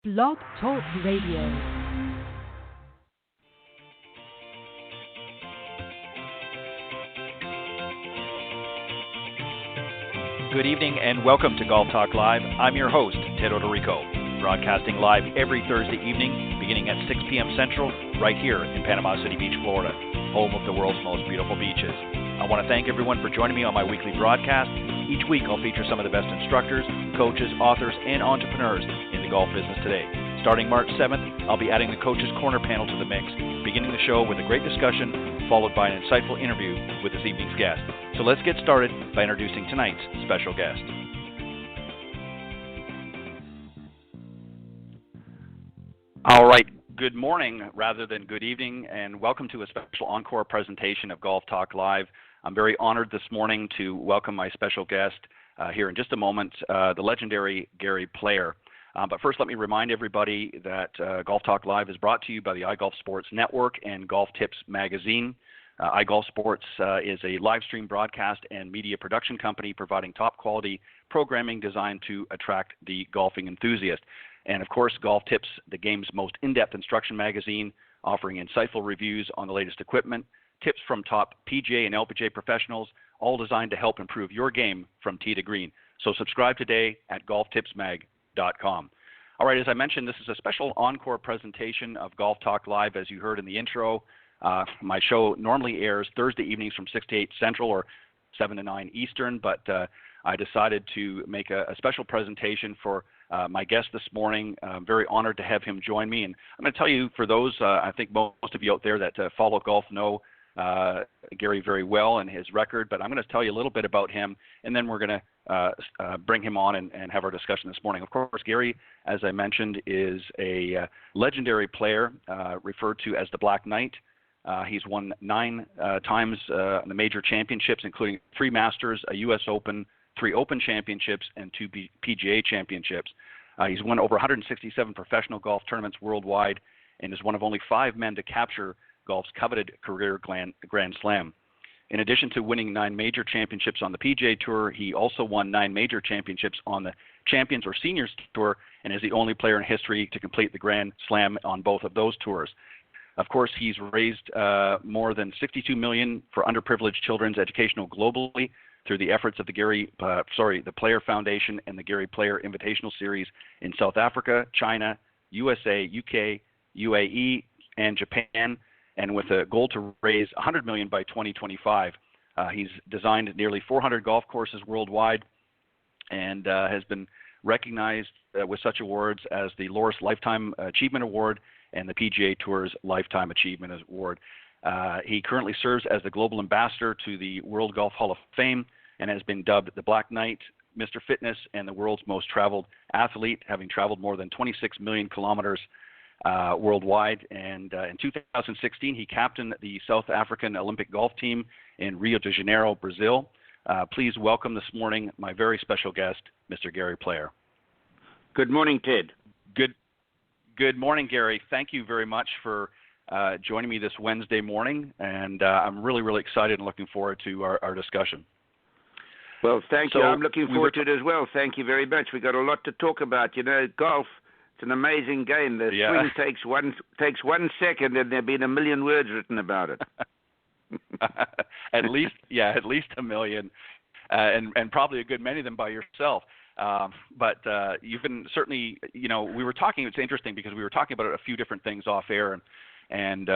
Blog Talk Radio. Good evening and welcome to Golf Talk Live. I'm your host, Ted Odorico, broadcasting live every Thursday evening beginning at 6 p.m. Central right here in Panama City Beach, Florida, home of the world's most beautiful beaches. I want to thank everyone for joining me on my weekly broadcast. Each week I'll feature some of the best instructors, coaches, authors, and entrepreneurs in the golf business today. Starting March 7th, I'll be adding the Coaches Corner panel to the mix, beginning the show with a great discussion, followed by an insightful interview with this evening's guest. So let's get started by introducing tonight's special guest. All right, good morning rather than good evening, and welcome to a special encore presentation of Golf Talk Live. I'm very honored this morning to welcome my special guest here in just a moment, the legendary Gary Player. But first, let me remind everybody that Golf Talk Live is brought to you by the iGolf Sports Network and Golf Tips Magazine. iGolf Sports is a live stream broadcast and media production company providing top quality programming designed to attract the golfing enthusiast. And of course, Golf Tips, the game's most in-depth instruction magazine, offering insightful reviews on the latest equipment, tips from top PGA and LPGA professionals, all designed to help improve your game from tee to green. So subscribe today at golftipsmag.com. All right, as I mentioned, this is a special encore presentation of Golf Talk Live, as you heard in the intro. My show normally airs Thursday evenings from 6 to 8 Central or 7 to 9 Eastern, but I decided to make a special presentation for my guest this morning. I'm very honored to have him join me. And I'm going to tell you, for those, I think most of you out there that follow golf know Gary very well and his record, but I'm going to tell you a little bit about him, and then we're going to bring him on and have our discussion this morning. Of course, Gary, as I mentioned, is a legendary player referred to as the Black Knight. He's won 9 times in the major championships, including 3 Masters, a U.S. Open, 3 Open championships, and 2 PGA championships. He's won over 167 professional golf tournaments worldwide and is one of only 5 men to capture golf's coveted career Grand Slam. In addition to winning 9 major championships on the PGA Tour, he also won 9 major championships on the Champions or Seniors Tour and is the only player in history to complete the Grand Slam on both of those tours. Of course, he's raised more than $62 million for underprivileged children's education globally through the efforts of the Player Foundation and the Gary Player Invitational Series in South Africa, China, USA, UK, UAE, and Japan, and with a goal to raise $100 million by 2025. He's designed nearly 400 golf courses worldwide and has been recognized with such awards as the Loris Lifetime Achievement Award and the PGA Tour's Lifetime Achievement Award. He currently serves as the global ambassador to the World Golf Hall of Fame and has been dubbed the Black Knight, Mr. Fitness, and the world's most traveled athlete, having traveled more than 26 million kilometers worldwide. And in 2016, he captained the South African Olympic golf team in Rio de Janeiro, Brazil. Please welcome this morning my very special guest, Mr. Gary Player. Good morning, Ted. Good morning, Gary. Thank you very much for joining me this Wednesday morning, and I'm really, really excited and looking forward to our discussion. Well, thank you. I'm looking forward to it as well. Thank you very much. We've got a lot to talk about. You know, golf, it's an amazing game. The swing takes 1 second, and there have been 1 million words written about it. At least 1 million, and probably a good many of them by yourself. But you've been certainly, we were talking, it's interesting because we were talking about a few different things off air, and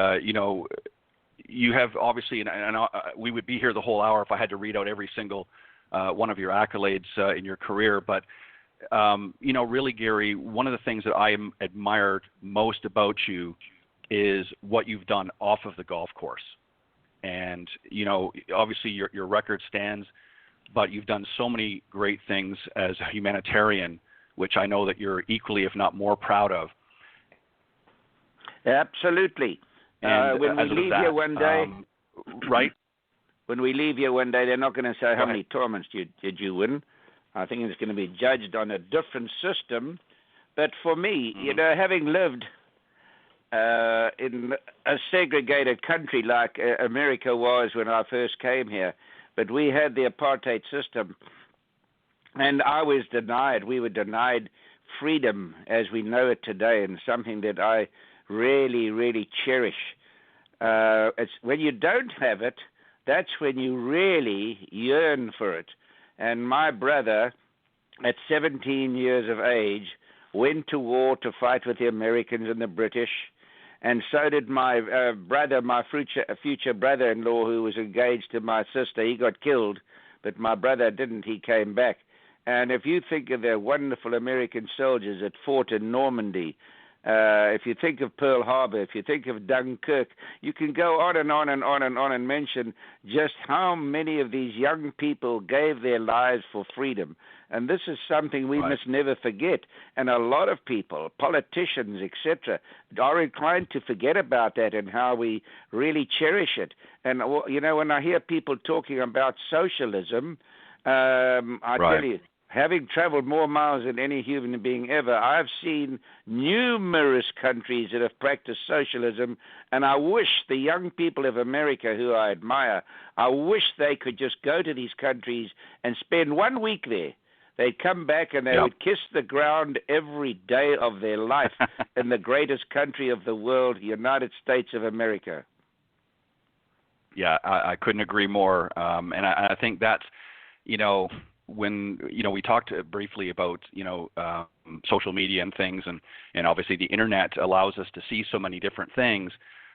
you have obviously, and we would be here the whole hour if I had to read out every single one of your accolades in your career. But, really, Gary, one of the things that I admire most about you is what you've done off of the golf course. And, obviously your record stands, but you've done so many great things as a humanitarian, which I know that you're equally, if not more, proud of. Absolutely. When we leave here one day, right? When we leave here one day, they're not going to say how many tournaments did you win. I think it's going to be judged on a different system. But for me, having lived in a segregated country like America was when I first came here, but we had the apartheid system, and we were denied freedom as we know it today, and something that I really, really cherish. It's when you don't have it, that's when you really yearn for it. And my brother, at 17 years of age, went to war to fight with the Americans and the British, and so did my brother, my future brother-in-law, who was engaged to my sister. He got killed, but my brother didn't. He came back. And if you think of the wonderful American soldiers that fought in Normandy, if you think of Pearl Harbor, if you think of Dunkirk, you can go on and on and on and on and mention just how many of these young people gave their lives for freedom. And this is something we must never forget. And a lot of people, politicians, etc., are inclined to forget about that and how we really cherish it. And, you know, when I hear people talking about socialism, I tell you, having traveled more miles than any human being ever, I've seen numerous countries that have practiced socialism, and I wish the young people of America, who I admire, I wish they could just go to these countries and spend 1 week there. They'd come back and they would kiss the ground every day of their life in the greatest country of the world, United States of America. Yeah, I couldn't agree more. And I think that's, you know, when, you know, we talked briefly about, you know, social media and things, and obviously the internet allows us to see so many different things,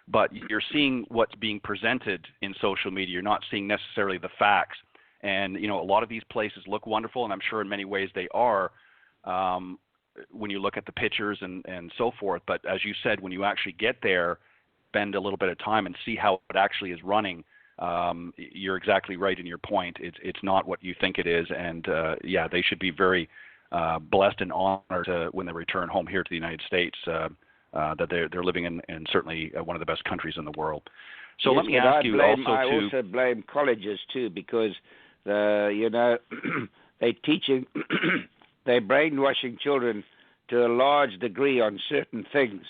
but you're seeing what's being presented in social media. You're not seeing necessarily the facts. And, you know, a lot of these places look wonderful, and I'm sure in many ways they are when you look at the pictures and so forth. But as you said, when you actually get there, spend a little bit of time and see how it actually is running, you're exactly right in your point. It's not what you think it is. And, yeah, they should be very blessed and honored when they return home here to the United States, that they're living in certainly one of the best countries in the world. So let me ask you also I also blame colleges, too, because you know, they're brainwashing children to a large degree on certain things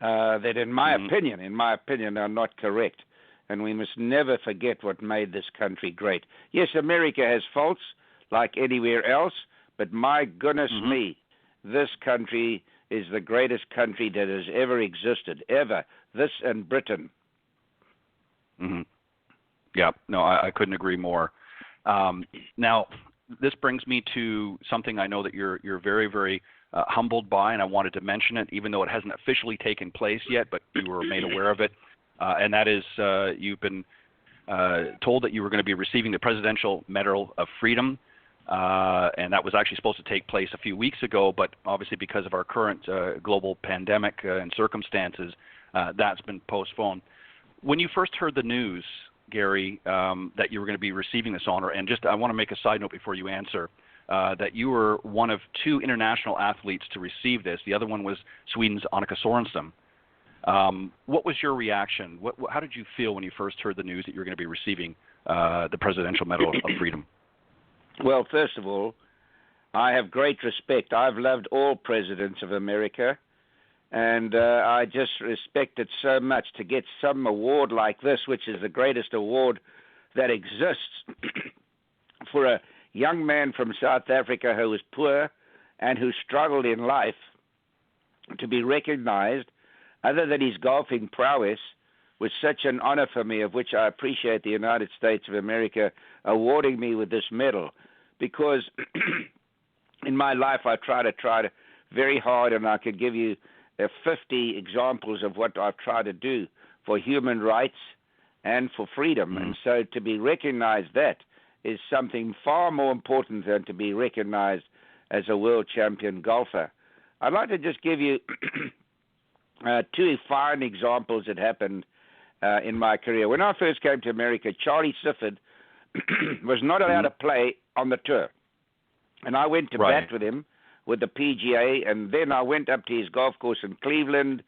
that, in my opinion, are not correct. And we must never forget what made this country great. Yes, America has faults like anywhere else, but my goodness me, this country is the greatest country that has ever existed, ever. This and Britain. Mm-hmm. Yeah, no, I couldn't agree more. Now, this brings me to something I know that you're very, very humbled by, and I wanted to mention it, even though it hasn't officially taken place yet, but you were made aware of it, and that is you've been told that you were going to be receiving the Presidential Medal of Freedom, and that was actually supposed to take place a few weeks ago, but obviously because of our current global pandemic and circumstances, that's been postponed. When you first heard the news, Gary, that you were going to be receiving this honor, and just I want to make a side note before you answer, that you were one of 2 international athletes to receive this. The other one was Sweden's Annika Sorenstam. What was your reaction? How did you feel when you first heard the news that you were going to be receiving the Presidential Medal of Freedom? Well, first of all, I have great respect. I've loved all presidents of America. And I just respect it so much to get some award like this, which is the greatest award that exists for a young man from South Africa who was poor and who struggled in life, to be recognized, other than his golfing prowess, was such an honor for me, of which I appreciate the United States of America awarding me with this medal. Because in my life I try very hard, and I could give you 50 examples of what I've tried to do for human rights and for freedom. And so to be recognized, that is something far more important than to be recognized as a world champion golfer. I'd like to just give you 2 fine examples that happened in my career. When I first came to America, Charlie Sifford was not allowed to play on the tour. And I went to bat with him with the PGA, and then I went up to his golf course in Cleveland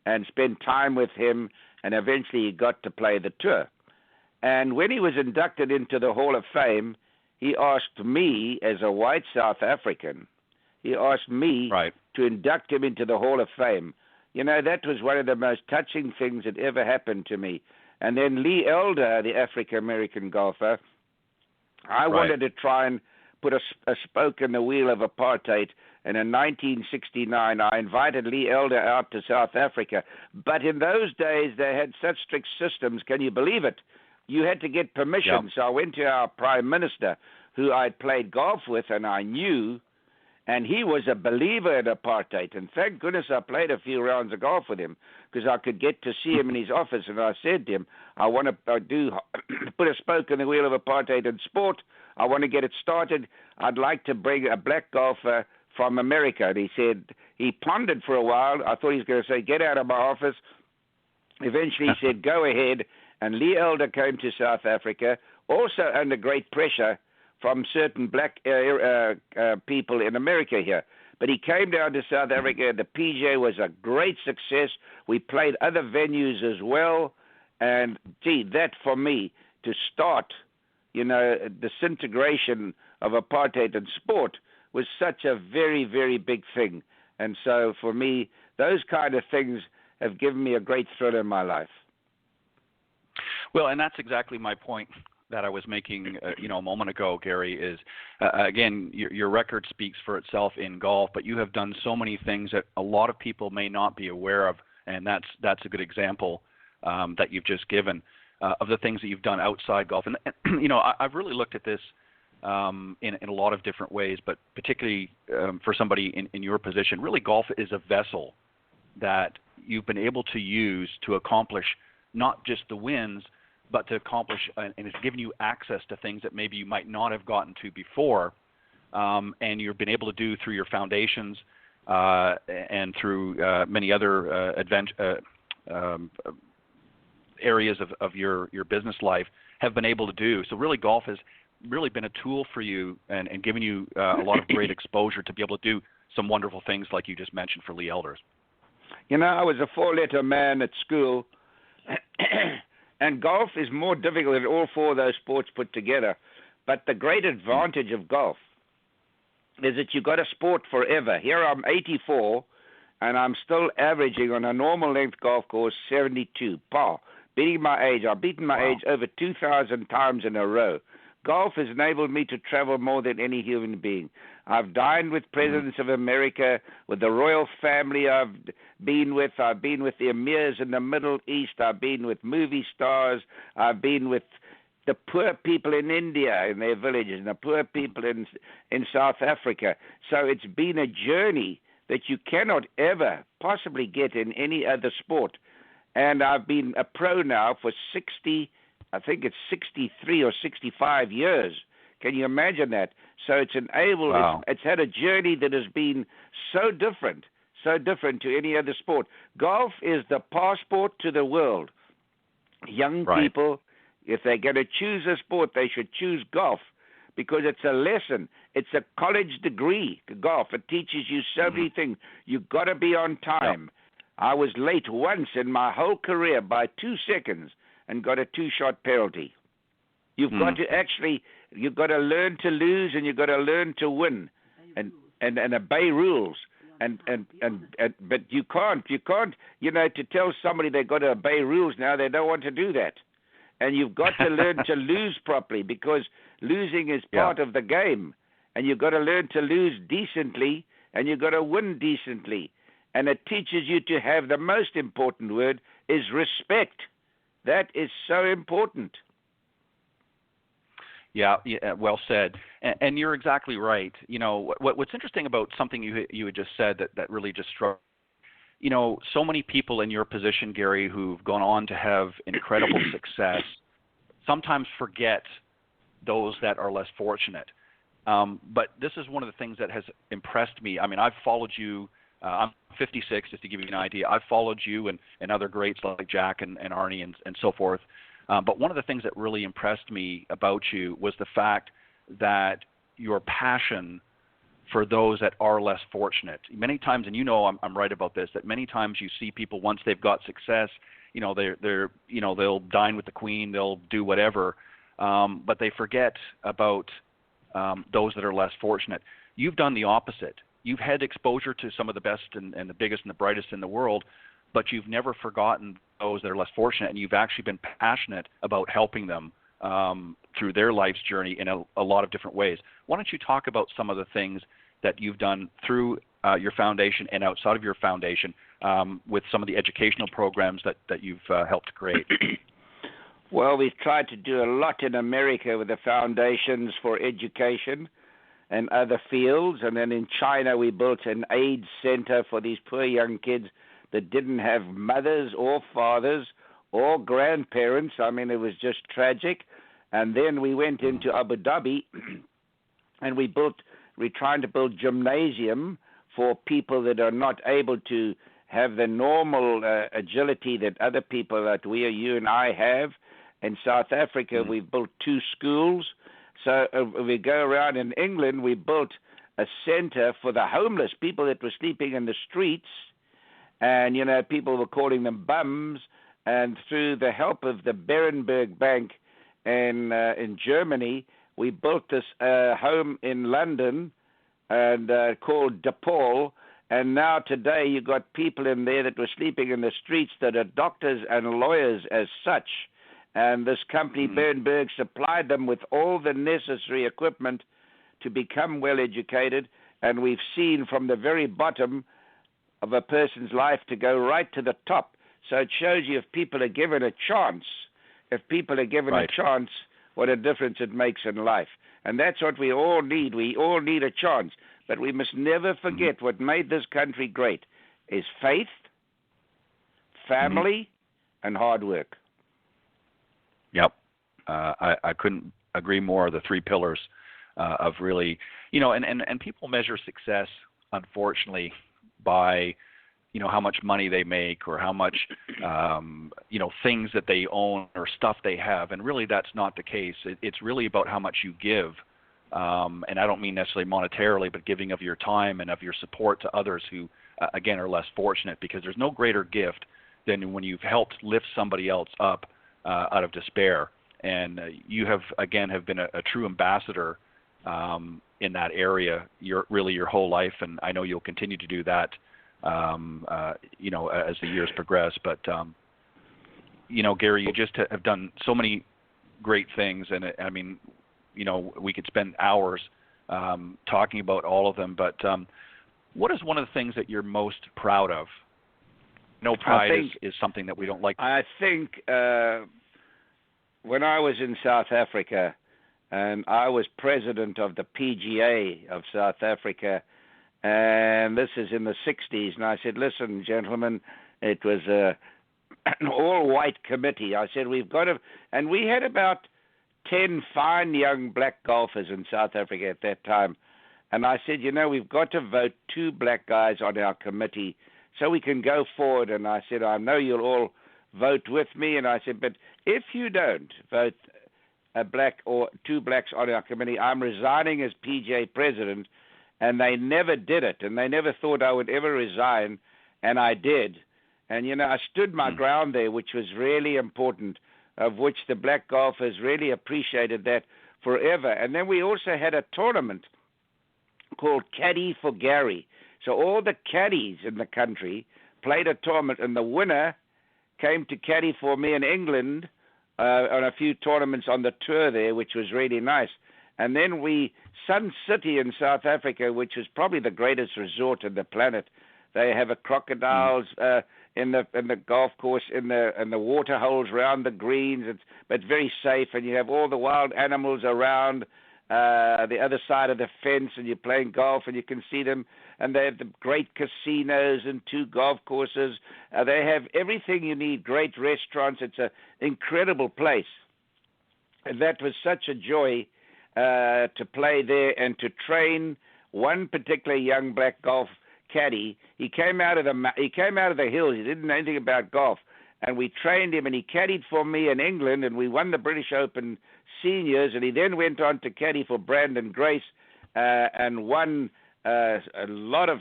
and spent time with him, and eventually he got to play the tour. And when he was inducted into the Hall of Fame, he asked me, as a white South African, he asked me to induct him into the Hall of Fame. You know, that was one of the most touching things that ever happened to me. And then Lee Elder, the African-American golfer, I wanted to try and put a spoke in the wheel of apartheid. And in 1969, I invited Lee Elder out to South Africa. But in those days, they had such strict systems. Can you believe it? You had to get permission. Yep. So I went to our prime minister, who I'd played golf with, and I knew, and he was a believer in apartheid. And thank goodness I played a few rounds of golf with him, because I could get to see him in his office. And I said to him, I want to put a spoke in the wheel of apartheid in sport. I want to get it started. I'd like to bring a black golfer from America. And he said, he pondered for a while. I thought he was going to say, get out of my office. Eventually he said, go ahead. And Lee Elder came to South Africa, also under great pressure from certain black people in America here. But he came down to South Africa. The PGA was a great success. We played other venues as well. And, gee, that for me, to start, disintegration of apartheid in sport was such a very, very big thing. And so for me, those kind of things have given me a great thrill in my life. Well, and that's exactly my point that I was making, a moment ago, Gary, is, again, your record speaks for itself in golf, but you have done so many things that a lot of people may not be aware of, and that's a good example that you've just given of the things that you've done outside golf. And I've really looked at this in a lot of different ways, but particularly for somebody in your position, really golf is a vessel that you've been able to use to accomplish not just the wins, but to accomplish, and it's given you access to things that maybe you might not have gotten to before, and you've been able to do through your foundations and through many other areas of your business life have been able to do. So really golf has really been a tool for you and given you a lot of great exposure to be able to do some wonderful things like you just mentioned for Lee Elders. I was a four-letter man at school, and golf is more difficult than all four of those sports put together. But the great advantage of golf is that you got a sport forever. Here I'm 84, and I'm still averaging on a normal length golf course 72, par, beating my age. I've beaten my age over 2,000 times in a row. Golf has enabled me to travel more than any human being. I've dined with presidents of America, with the royal family I've been with the emirs in the Middle East. I've been with movie stars. I've been with the poor people in India in their villages and the poor people in South Africa. So it's been a journey that you cannot ever possibly get in any other sport. And I've been a pro now for 63 or 65 years. Can you imagine that? So it's enabled, it's had a journey that has been so different to any other sport. Golf is the passport to the world. Young people, if they're going to choose a sport, they should choose golf because it's a lesson. It's a college degree, golf. It teaches you so many things. You've got to be on time. I was late once in my whole career by 2 seconds and got a 2-shot penalty. You've got to learn to lose and you've got to learn to win and obey rules. But you can't, to tell somebody they've got to obey rules now, they don't want to do that. And you've got to learn to lose properly because losing is part of the game. And you've got to learn to lose decently and you've got to win decently. And it teaches you to have the most important word is respect. That is so important. Yeah, well said. And you're exactly right. What's interesting about something you had just said that really just struck, so many people in your position, Gary, who've gone on to have incredible success, sometimes forget those that are less fortunate. But this is one of the things that has impressed me. I mean, I've followed you. I'm 56, just to give you an idea. I've followed you and other greats like Jack and Arnie and so forth. But one of the things that really impressed me about you was the fact that your passion for those that are less fortunate. Many times, and I'm right about this, that many times you see people once they've got success, they'll dine with the queen, they'll do whatever, but they forget about those that are less fortunate. You've done the opposite. You've had exposure to some of the best and the biggest and the brightest in the world, but you've never forgotten those that are less fortunate, and you've actually been passionate about helping them through their life's journey in a lot of different ways. Why don't you talk about some of the things that you've done through your foundation and outside of your foundation with some of the educational programs that you've helped create? Well, we've tried to do a lot in America with the foundations for education and other fields. And then in China, we built an AIDS center for these poor young kids that didn't have mothers or fathers or grandparents. I mean, it was just tragic. And then we went into Abu Dhabi, and we're trying to build gymnasium for people that are not able to have the normal agility that other people that you and I have. In South Africa, we've built 2 schools. So we go around in England, we built a center for the homeless, people that were sleeping in the streets. And, people were calling them bums. And through the help of the Berenberg Bank in Germany, we built this home in London and called DePaul. And now today you got people in there that were sleeping in the streets that are doctors and lawyers as such. And this company, Berenberg, supplied them with all the necessary equipment to become well educated. And we've seen from the very bottom of a person's life to go right to the top. So it shows you if people are given a chance, a chance, what a difference it makes in life. And that's what we all need. We all need a chance. But we must never forget what made this country great is faith, family, and hard work. Yep. I couldn't agree more. The 3 pillars of really, and people measure success, unfortunately, by, how much money they make or how much, things that they own or stuff they have. And really that's not the case. It's really about how much you give. And I don't mean necessarily monetarily, but giving of your time and of your support to others who, again, are less fortunate, because there's no greater gift than when you've helped lift somebody else up out of despair. And you have been a true ambassador in that area your whole life, and I know you'll continue to do that as the years progress. But Gary, you just have done so many great things, and I mean, we could spend hours talking about all of them, but what is one of the things that you're most proud of? No, pride is something that we don't like. I think when I was in South Africa, and I was president of the PGA of South Africa, and this is in the 60s, and I said, listen, gentlemen, it was an all-white committee. I said, we've got to, and we had about 10 fine young black golfers in South Africa at that time. And I said, we've got to vote 2 black guys on our committee so we can go forward. And I said, I know you'll all vote with me. And I said, but if you don't vote a black or 2 blacks on our committee, I'm resigning as PGA president. And they never did it. And they never thought I would ever resign. And I did. And, I stood my ground there, which was really important, of which the black golfers really appreciated that forever. And then we also had a tournament called Caddy for Gary. So all the caddies in the country played a tournament, and the winner came to caddy for me in England on a few tournaments on the tour there, which was really nice. And then Sun City in South Africa, which is probably the greatest resort on the planet, they have a crocodiles in the golf course, in the water holes around the greens. But very safe, and you have all the wild animals around the other side of the fence, and you're playing golf, and you can see them. And they have the great casinos and 2 golf courses. They have everything you need, great restaurants. It's an incredible place. And that was such a joy to play there and to train one particular young black golf caddy. He came out of the hills. He didn't know anything about golf, and we trained him, and he caddied for me in England, and we won the British Open seniors. And he then went on to caddy for Brandon Grace and won a lot of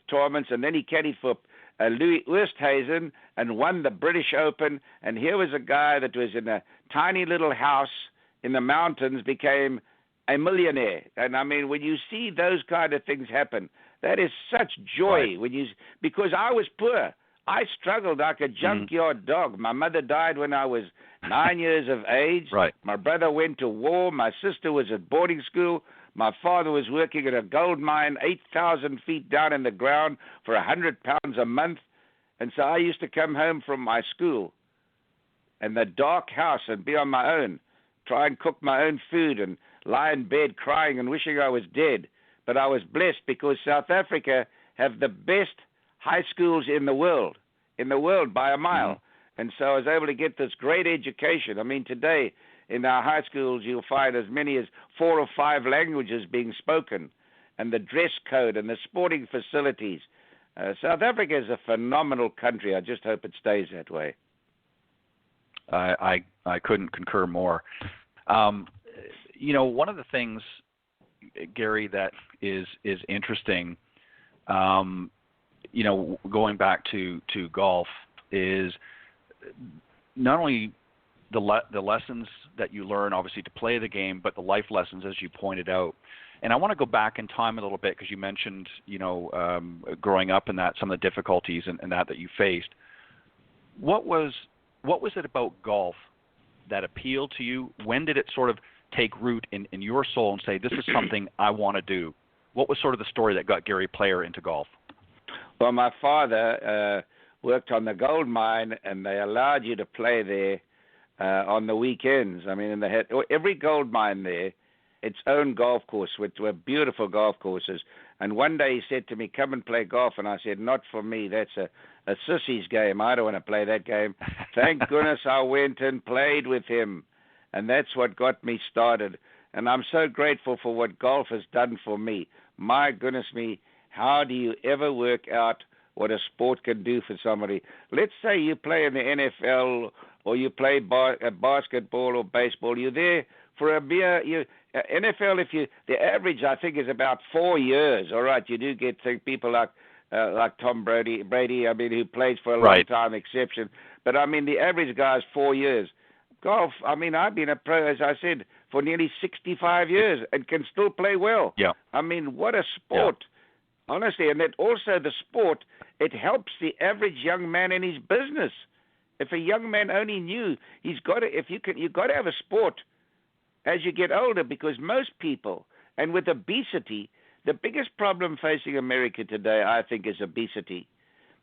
tournaments. And then he caddied for Louis Oosthuizen and won the British Open. And here was a guy that was in a tiny little house in the mountains, became a millionaire. And I mean, when you see those kind of things happen, that is such joy. Right. Because I was poor. I struggled like a junkyard dog. My mother died when I was 9 years of age. Right. My brother went to war. My sister was at boarding school. My father was working at a gold mine 8,000 feet down in the ground for 100 pounds a month. And so I used to come home from my school in the dark house and be on my own, try and cook my own food and lie in bed crying and wishing I was dead. But I was blessed because South Africa have the best high schools in the world by a mile. And so I was able to get this great education. I mean, today in our high schools, you'll find as many as 4 or 5 languages being spoken, and the dress code and the sporting facilities. South Africa is a phenomenal country. I just hope it stays that way. I couldn't concur more. One of the things, Gary, that is interesting, going back to golf, is not only the lessons that you learn, obviously, to play the game, but the life lessons, as you pointed out. And I want to go back in time a little bit because you mentioned, growing up and that some of the difficulties and that you faced. What was it about golf that appealed to you? When did it sort of take root in your soul and say, this is something I want to do? What was sort of the story that got Gary Player into golf? Well, my father worked on the gold mine, and they allowed you to play there on the weekends. I mean, and they had every gold mine there, its own golf course, which were beautiful golf courses. And one day he said to me, come and play golf. And I said, not for me. That's a sissy's game. I don't want to play that game. Thank goodness I went and played with him. And that's what got me started. And I'm so grateful for what golf has done for me. My goodness me, how do you ever work out what a sport can do for somebody? Let's say you play in the NFL or you play basketball or baseball. You're there for a mere NFL. The average I think is about 4 years. All right, you do get people like Tom Brady. I mean, who plays for a long time, exception. But I mean, the average guy is 4 years. Golf. I mean, I've been a pro, as I said, for nearly 65 years and can still play well. Yeah. I mean, what a sport. Yeah. Honestly, and that also the sport, it helps the average young man in his business. If a young man only knew you've got to have a sport as you get older, because most people, and with obesity, the biggest problem facing America today, I think, is obesity.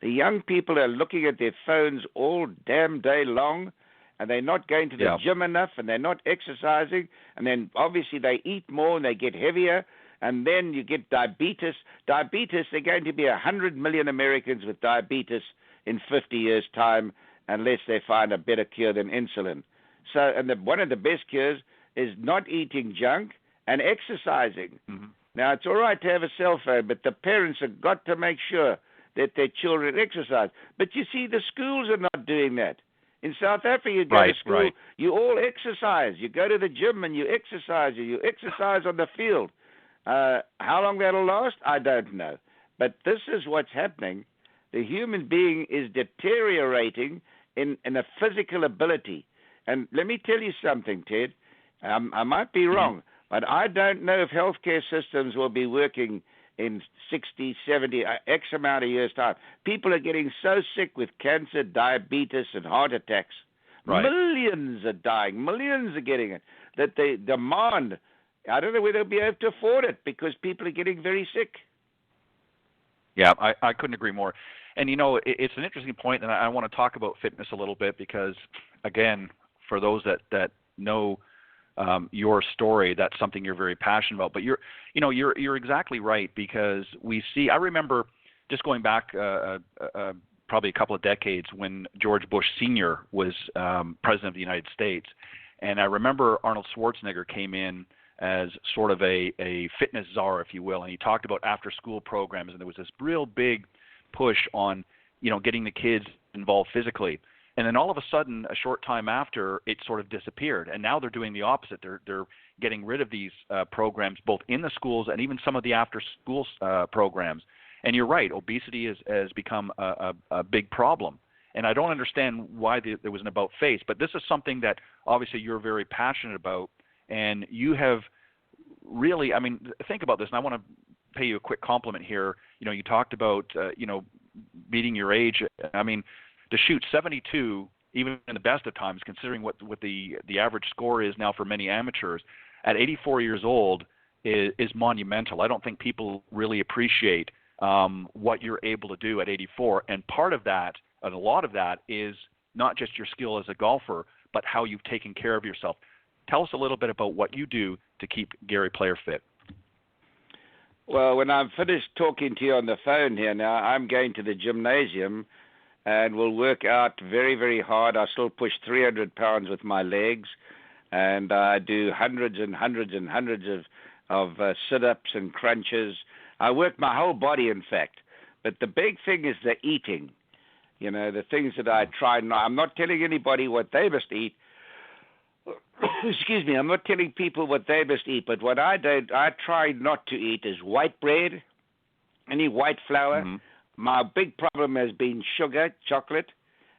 The young people are looking at their phones all damn day long, and they're not going to the gym enough, and they're not exercising, and then obviously they eat more and they get heavier, and then you get diabetes. Diabetes, there are going to be 100 million Americans with diabetes in 50 years' time, unless they find a better cure than insulin. So, and one of the best cures is not eating junk and exercising. Mm-hmm. Now, it's all right to have a cell phone, but the parents have got to make sure that their children exercise. But you see, the schools are not doing that. In South Africa, you go to school, you all exercise. You go to the gym and you exercise. You exercise on the field. How long that'll last, I don't know. But this is what's happening. The human being is deteriorating in a physical ability. And let me tell you something, Ted. I might be wrong, but I don't know if healthcare systems will be working in 60, 70, X amount of years' time. People are getting so sick with cancer, diabetes, and heart attacks. Right. Millions are dying. Millions are getting it. That the demand, I don't know whether they'll be able to afford it because people are getting very sick. Yeah, I couldn't agree more. And, it's an interesting point, and I want to talk about fitness a little bit because, again, for those that know your story, that's something you're very passionate about. But you're exactly right, because we see. I remember just going back probably a couple of decades when George Bush Sr. was president of the United States, and I remember Arnold Schwarzenegger came in as sort of a fitness czar, if you will, and he talked about after-school programs, and there was this real big push on getting the kids involved physically. And then all of a sudden, a short time after, it sort of disappeared. And now they're doing the opposite. They're getting rid of these programs, both in the schools and even some of the after-school programs. And you're right, obesity has become a big problem. And I don't understand why there was an about-face. But this is something that obviously you're very passionate about. And you have really, think about this, and I want to pay you a quick compliment here. You talked about, beating your age. I mean, to shoot 72, even in the best of times, considering what the average score is now for many amateurs, at 84 years old is monumental. I don't think people really appreciate what you're able to do at 84. And part of that, and a lot of that, is not just your skill as a golfer, but how you've taken care of yourself. Tell us a little bit about what you do to keep Gary Player fit. Well, when I'm finished talking to you on the phone here now, I'm going to the gymnasium and will work out very, very hard. I still push 300 pounds with my legs, and I do hundreds and hundreds and hundreds of sit-ups and crunches. I work my whole body, in fact. But the big thing is the eating. You know, the things that I try. I'm not telling anybody what they must eat. Excuse me, I'm not telling people what they must eat, but what I try not to eat is white bread, any white flour. Mm-hmm. My big problem has been sugar, chocolate,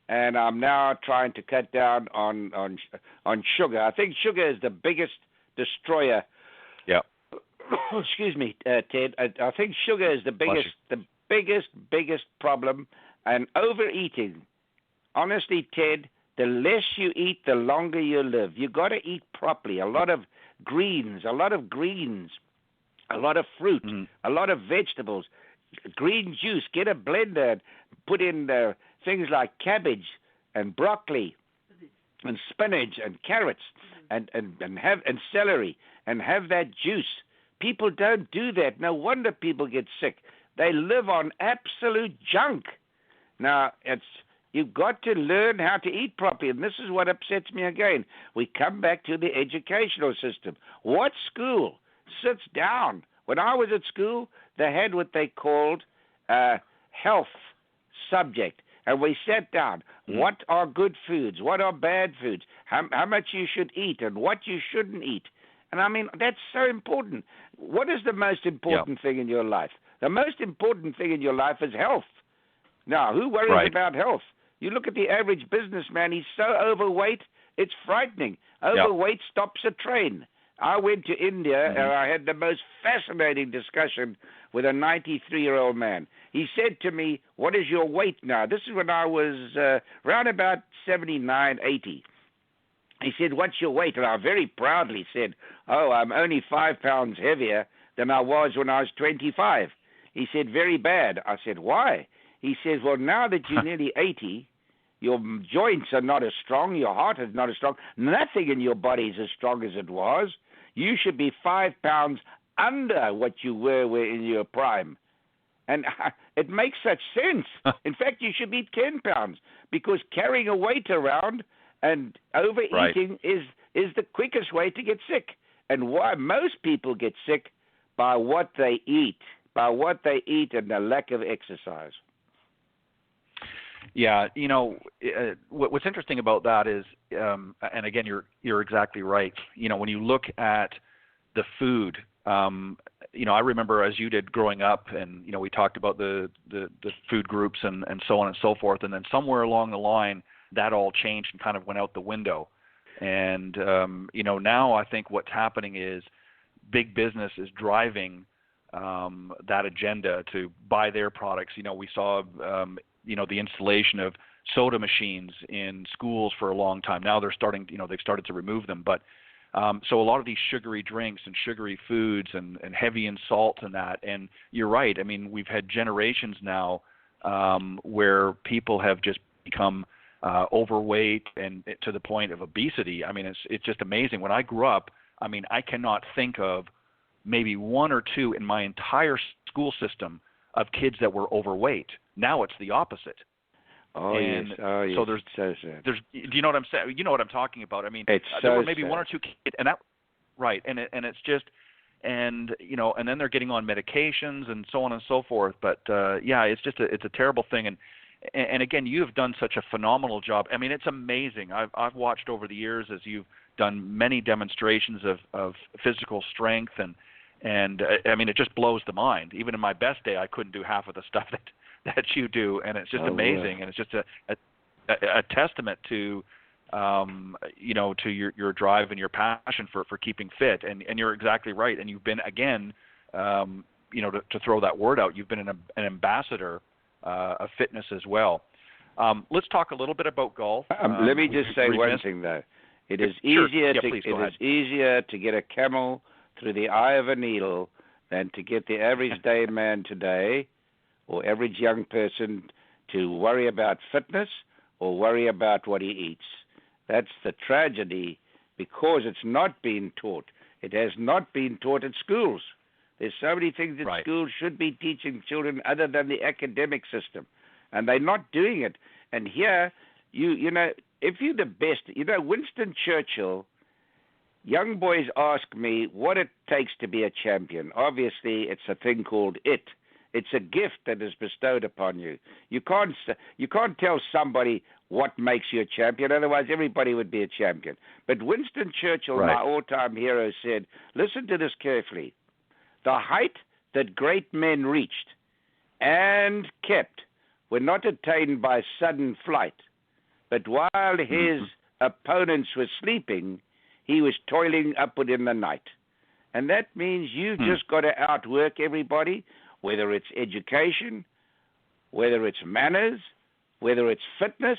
and I'm now trying to cut down on sugar. I think sugar is the biggest destroyer. Yeah. Excuse me, Ted. I think sugar is the biggest problem, and overeating. Honestly, Ted, the less you eat, the longer you live. You got to eat properly. A lot of greens, a lot of fruit, a lot of vegetables, green juice. Get a blender and put in things like cabbage and broccoli and spinach and carrots and celery, and have that juice. People don't do that. No wonder people get sick. They live on absolute junk. Now, you've got to learn how to eat properly, and this is what upsets me again. We come back to the educational system. What school sits down? When I was at school, they had what they called health subject, and we sat down. What are good foods? What are bad foods? How much you should eat and what you shouldn't eat. And, I mean, that's so important. What is the most important thing in your life? The most important thing in your life is health. Now, who worries about health? You look at the average businessman, he's so overweight, it's frightening. Overweight stops a train. I went to India and I had the most fascinating discussion with a 93-year-old man. He said to me, "What is your weight now?" This is when I was around about 79, 80. He said, "What's your weight?" And I very proudly said, "Oh, I'm only 5 pounds heavier than I was when I was 25. He said, "Very bad." I said, "Why?" He says, "Well, now that you're nearly 80, your joints are not as strong, your heart is not as strong, nothing in your body is as strong as it was. You should be 5 pounds under what you were in your prime." And it makes such sense. In fact, you should be 10 pounds, because carrying a weight around and overeating is the quickest way to get sick. And why most people get sick? By what they eat. By what they eat and the lack of exercise. Yeah, you know, what's interesting about that is, and again, you're exactly right. You know, when you look at the food, you know, I remember as you did growing up, and you know, we talked about the food groups and so on and so forth, and then somewhere along the line, that all changed and kind of went out the window. And you know, now I think what's happening is big business is driving that agenda to buy their products. You know, we saw you know, the installation of soda machines in schools for a long time. Now they've started to remove them. But so a lot of these sugary drinks and sugary foods and heavy in salt and that. And you're right. I mean, we've had generations now where people have just become overweight and to the point of obesity. I mean, it's just amazing. When I grew up, I mean, I cannot think of maybe one or two in my entire school system of kids that were overweight. Now it's the opposite. Oh, yes. So there's, do you know what I'm saying? You know what I'm talking about. I mean, there were maybe one or two kids, and that, right. And it's just, and you know, and then they're getting on medications and so on and so forth. But yeah, it's just it's a terrible thing. And again, you have done such a phenomenal job. I mean, it's amazing. I've watched over the years as you've done many demonstrations of physical strength, and I mean, it just blows the mind. Even in my best day, I couldn't do half of the stuff that you do, and it's just amazing. And it's just a testament to you know, to your drive and your passion for keeping fit. And you're exactly right. And you've been, again, you know, to throw that word out, you've been an ambassador of fitness as well. Let's talk a little bit about golf. Let me just say one thing, though. It is easier to get a camel through the eye of a needle than to get the average day man today or average young person to worry about fitness or worry about what he eats. That's the tragedy, because it's not being taught. It has not been taught at schools. There's so many things that schools should be teaching children other than the academic system, and they're not doing it. And here, you know, if you're the best, you know, Winston Churchill, young boys ask me what it takes to be a champion. Obviously, it's a thing called it. It's a gift that is bestowed upon you. You can't tell somebody what makes you a champion, otherwise everybody would be a champion. But Winston Churchill, my all-time hero, said, listen to this carefully, the height that great men reached and kept were not attained by sudden flight, but while his opponents were sleeping, he was toiling upward in the night. And that means you've just got to outwork everybody, whether it's education, whether it's manners, whether it's fitness.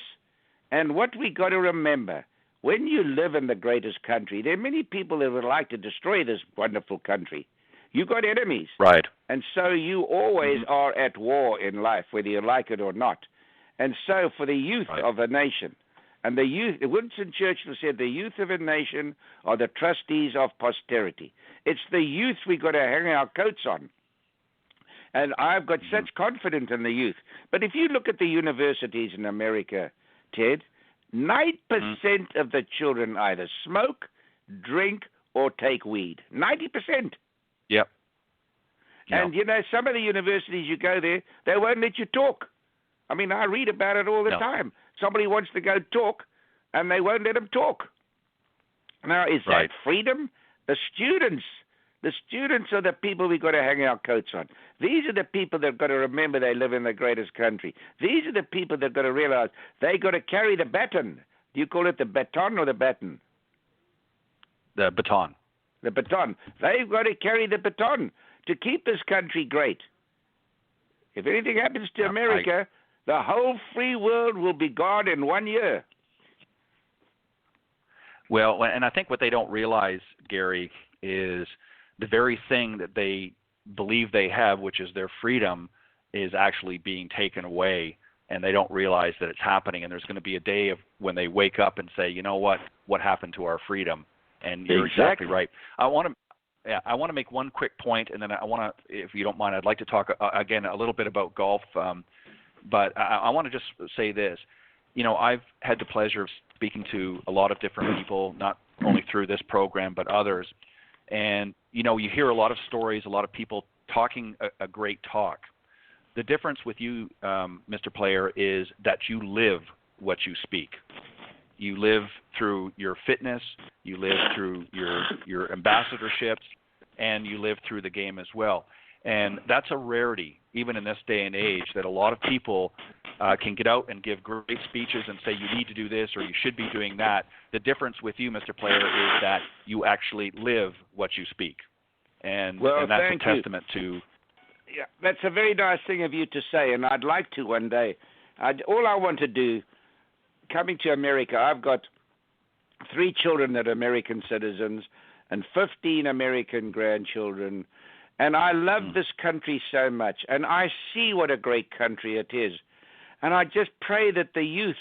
And what we got to remember, when you live in the greatest country, there are many people that would like to destroy this wonderful country. You got enemies. Right. And so you always are at war in life, whether you like it or not. And so for the youth of a nation, and the youth, Winston Churchill said, the youth of a nation are the trustees of posterity. It's the youth we got to hang our coats on. And I've got such confidence in the youth. But if you look at the universities in America, Ted, 9% of the children either smoke, drink, or take weed. 90%. Yep. And, you know, some of the universities you go there, they won't let you talk. I mean, I read about it all the time. Somebody wants to go talk, and they won't let them talk. Now, is that freedom? The students are the people we've got to hang our coats on. These are the people that have got to remember they live in the greatest country. These are the people that have got to realize they got to carry the baton. Do you call it the baton or the baton? The baton. The baton. They've got to carry the baton to keep this country great. If anything happens to America, the whole free world will be gone in 1 year. Well, and I think what they don't realize, Gary, is the very thing that they believe they have, which is their freedom, is actually being taken away, and they don't realize that it's happening. And there's going to be a day of when they wake up and say, you know what happened to our freedom? And you're exactly right. I want to make one quick point, and then I want to, if you don't mind, I'd like to talk again a little bit about golf. But I want to just say this. You know, I've had the pleasure of speaking to a lot of different people, not only through this program but others. And, you know, you hear a lot of stories, a lot of people talking a great talk. The difference with you, Mr. Player, is that you live what you speak. You live through your fitness, you live through your ambassadorships, and you live through the game as well. And that's a rarity, even in this day and age, that a lot of people can get out and give great speeches and say you need to do this or you should be doing that. The difference with you, Mr. Player, is that you actually live what you speak. And that's a testament to... Yeah, that's a very nice thing of you to say, and I'd like to one day. All I want to do, coming to America, I've got 3 children that are American citizens and 15 American grandchildren, and I love this country so much, and I see what a great country it is. And I just pray that the youth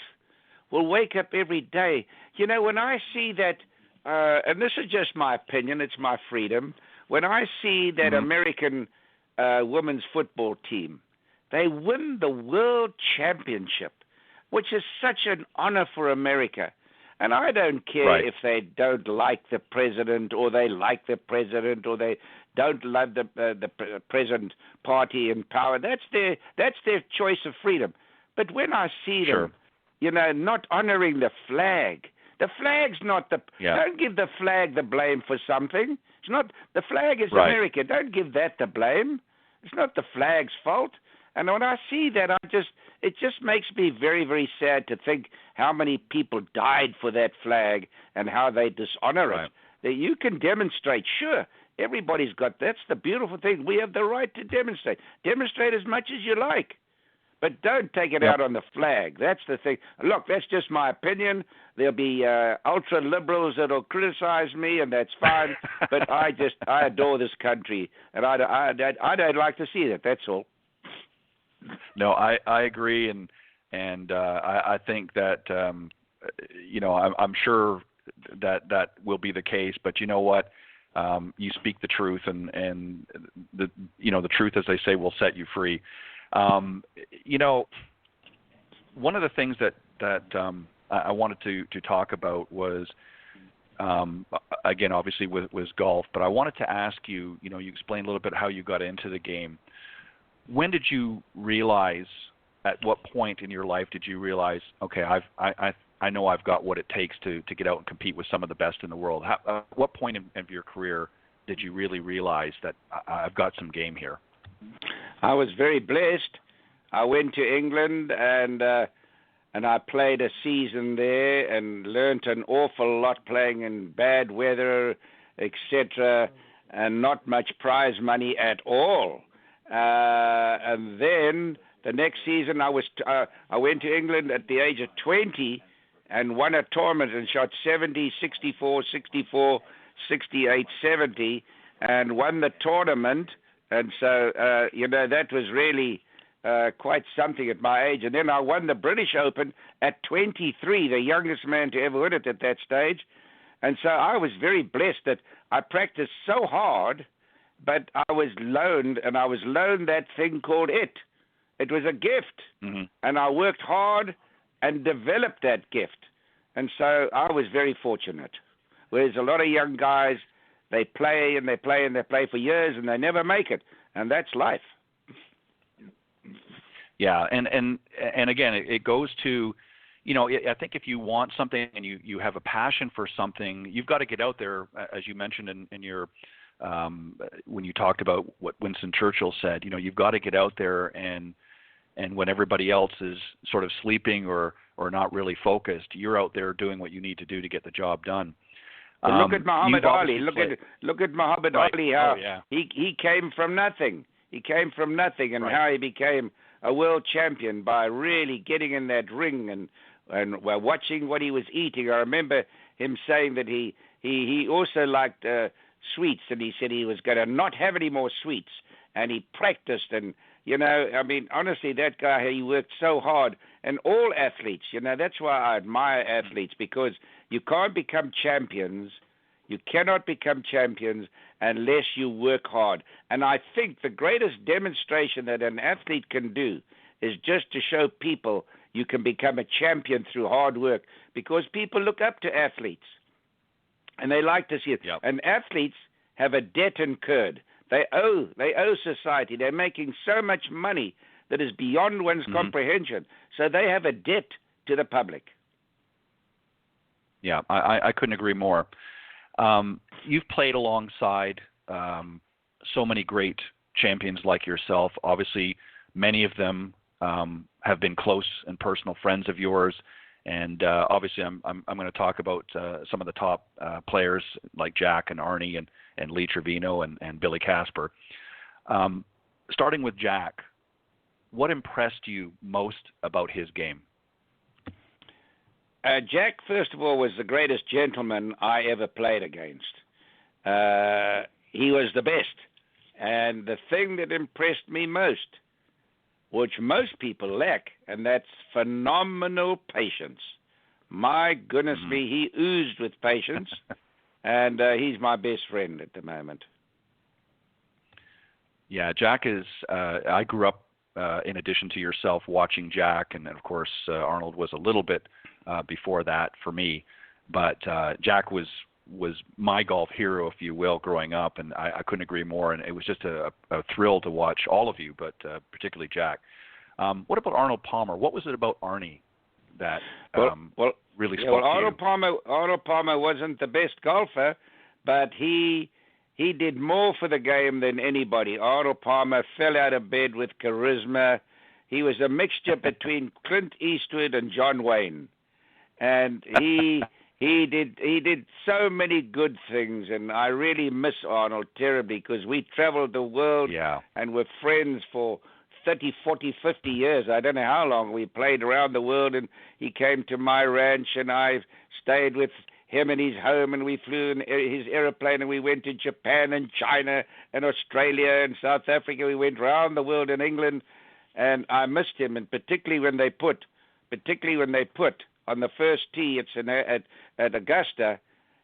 will wake up every day. You know, when I see that, and this is just my opinion, it's my freedom, when I see that American women's football team, they win the world championship, which is such an honor for America. And I don't care if they don't like the president or they like the president or they don't love the present party in power. That's their choice of freedom. But when I see them, you know, not honoring the flag's not the. Don't give the flag the blame for something. It's not. The flag is America. Don't give that the blame. It's not the flag's fault. And when I see that, it just makes me very, very sad to think how many people died for that flag and how they dishonor it. That you can demonstrate, sure, everybody's got, that's the beautiful thing. We have the right to demonstrate. Demonstrate as much as you like. But don't take it out on the flag. That's the thing. Look, that's just my opinion. There'll be ultra liberals that'll criticize me, and that's fine. But I adore this country, and I don't like to see that. That's all. No, I agree, and I think that I'm sure that will be the case. But you know what? You speak the truth, and the truth, as they say, will set you free. One of the things that I wanted to talk about was, again, obviously was golf, but I wanted to ask you, you explained a little bit how you got into the game. When did you realize, at what point in your life did you realize, okay, I know I've got what it takes to get out and compete with some of the best in the world? What point of your career did you really realize that I've got some game here? I was very blessed. I went to England and I played a season there and learnt an awful lot playing in bad weather, etc., and not much prize money at all. And then the next season I went to England at the age of 20 and won a tournament and shot 70, 64, 64, 68, 70, and won the tournament. And so, that was really quite something at my age. And then I won the British Open at 23, the youngest man to ever win it at that stage. And so I was very blessed that I practiced so hard, but I was loaned that thing called it. It was a gift. Mm-hmm. And I worked hard and developed that gift. And so I was very fortunate. Whereas a lot of young guys, they play and they play and they play for years and they never make it. And that's life. Yeah, and again, it goes to, I think if you want something and you have a passion for something, you've got to get out there, as you mentioned in your when you talked about what Winston Churchill said. You've got to get out there and when everybody else is sort of sleeping or not really focused, you're out there doing what you need to do to get the job done. Well, look at Muhammad Ali. Look at Muhammad Ali. How he came from nothing. He came from nothing, and how he became a world champion by really getting in that ring and watching what he was eating. I remember him saying that he also liked sweets, and he said he was going to not have any more sweets, and he practiced. And honestly, that guy, he worked so hard. And all athletes, that's why I admire athletes, because you can't become champions. You cannot become champions unless you work hard. And I think the greatest demonstration that an athlete can do is just to show people you can become a champion through hard work, because people look up to athletes and they like to see it. Yep. And athletes have a debt incurred. They owe society. They're making so much money that is beyond one's comprehension. So they have a debt to the public. Yeah, I couldn't agree more. You've played alongside so many great champions like yourself. Obviously, many of them have been close and personal friends of yours. And obviously, I'm going to talk about some of the top players like Jack and Arnie and Lee Trevino and Billy Casper. Starting with Jack, what impressed you most about his game? Jack, first of all, was the greatest gentleman I ever played against. He was the best. And the thing that impressed me most, which most people lack, and that's phenomenal patience. My goodness me, he oozed with patience, and he's my best friend at the moment. Yeah, Jack is, I grew up, in addition to yourself, watching Jack, and of course Arnold was a little bit before that for me, but Jack was my golf hero, if you will, growing up, and I couldn't agree more, and it was just a thrill to watch all of you, but particularly Jack. What about Arnold Palmer? What was it about Arnie that really spoke to you? Arnold Palmer wasn't the best golfer, but he did more for the game than anybody. Arnold Palmer fell out of bed with charisma. He was a mixture between Clint Eastwood and John Wayne. And he did so many good things, and I really miss Arnold terribly, because we traveled the world and were friends for 30, 40, 50 years. I don't know how long. We played around the world, and he came to my ranch, and I stayed with him in his home, and we flew in his aeroplane, and we went to Japan and China and Australia and South Africa. We went around the world in England, and I missed him, and particularly when they put on the first tee at Augusta.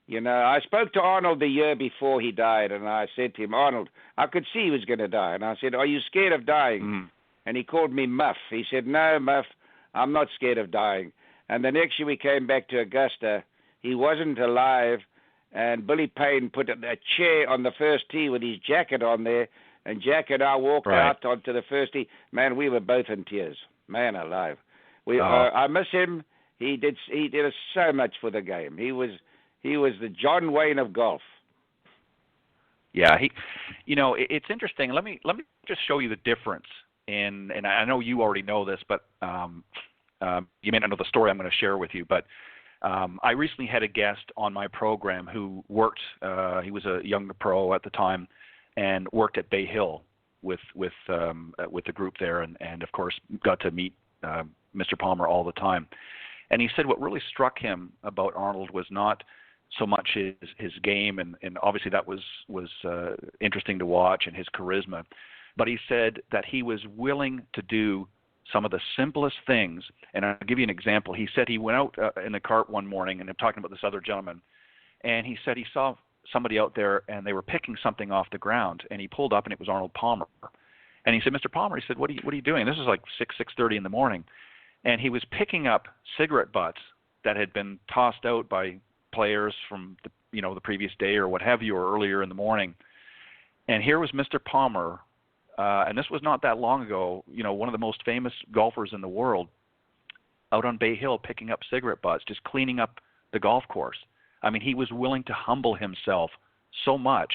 You know, I spoke to Arnold the year before he died, and I said to him, Arnold, I could see he was going to die. And I said, are you scared of dying? Mm. And he called me Muff. He said, no, Muff, I'm not scared of dying. And the next year we came back to Augusta. He wasn't alive, and Billy Payne put a chair on the first tee with his jacket on there, and Jack and I walked out onto the first tee. Man, we were both in tears. Man alive. I miss him. He did so much for the game. He was the John Wayne of golf. Yeah, it's interesting. Let me just show you the difference and I know you already know this, but you may not know the story I'm going to share with you. But I recently had a guest on my program who worked. He was a young pro at the time, and worked at Bay Hill with the group there, and of course got to meet Mr. Palmer all the time. And he said what really struck him about Arnold was not so much his game, and obviously that was interesting to watch, and his charisma, but he said that he was willing to do some of the simplest things. And I'll give you an example. He said he went out in the cart one morning, and I'm talking about this other gentleman, and he said he saw somebody out there, and they were picking something off the ground, and he pulled up, and it was Arnold Palmer. And he said, Mr. Palmer, he said, what are you doing? This is like 6:30 in the morning. And he was picking up cigarette butts that had been tossed out by players from the previous day or what have you, or earlier in the morning. And here was Mr. Palmer, and this was not that long ago, one of the most famous golfers in the world, out on Bay Hill picking up cigarette butts, just cleaning up the golf course. I mean, he was willing to humble himself so much,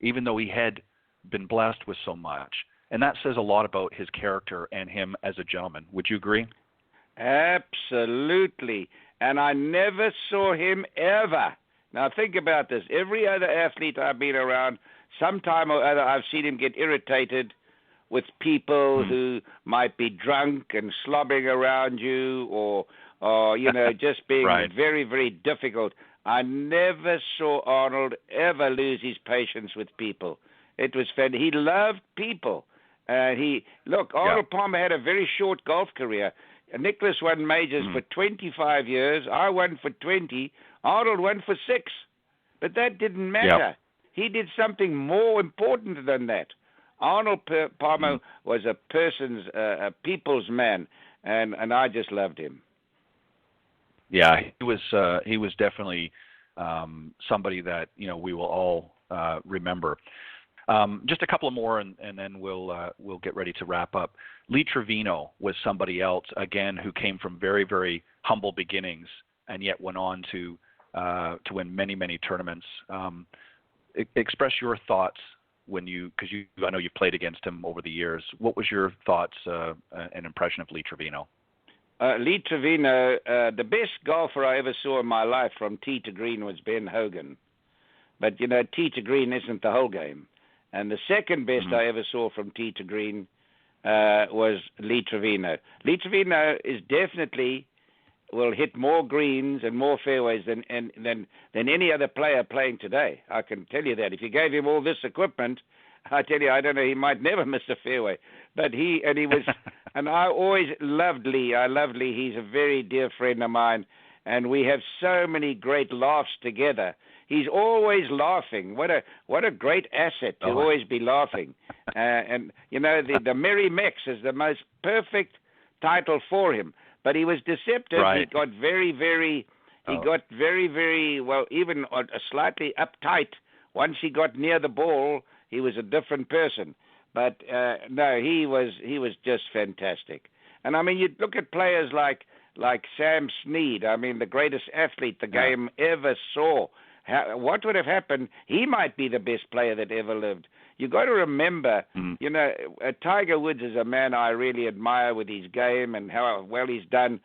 even though he had been blessed with so much. And that says a lot about his character and him as a gentleman. Would you agree? Absolutely. And I never saw him ever. Now think about this. Every other athlete I've been around, sometime or other, I've seen him get irritated with people who might be drunk and slobbering around you, or just being very, very difficult. I never saw Arnold ever lose his patience with people. It was fun. He loved people. Arnold Palmer had a very short golf career. Nicholas won majors for 25 years. I won for 20. Arnold won for 6. But that didn't matter. Yep. He did something more important than that. Arnold Palmer was a people's man, and I just loved him. Yeah, he was definitely somebody that we will all remember. Just a couple more, and then we'll get ready to wrap up. Lee Trevino was somebody else, again, who came from very, very humble beginnings, and yet went on to win many, many tournaments. Express your thoughts because I know you've played against him over the years. What was your thoughts and impression of Lee Trevino? Lee Trevino, the best golfer I ever saw in my life from tee to green was Ben Hogan. But, tee to green isn't the whole game. And the second best I ever saw from tee to green was Lee Trevino. Lee Trevino is definitely will hit more greens and more fairways than any other player playing today. I can tell you that. If you gave him all this equipment, I tell you, I don't know, he might never miss a fairway. But he was, and I always loved Lee. I love Lee. He's a very dear friend of mine, and we have so many great laughs together. He's always laughing. What a great asset to always be laughing. The Merry Mex is the most perfect title for him. But he was deceptive. Right. He got very, very even slightly uptight. Once he got near the ball, he was a different person. But no, he was just fantastic. And I mean, you look at players like Sam Snead. I mean, the greatest athlete the game ever saw. What would have happened? He might be the best player that ever lived. You got to remember, Tiger Woods is a man I really admire with his game and how well he's done,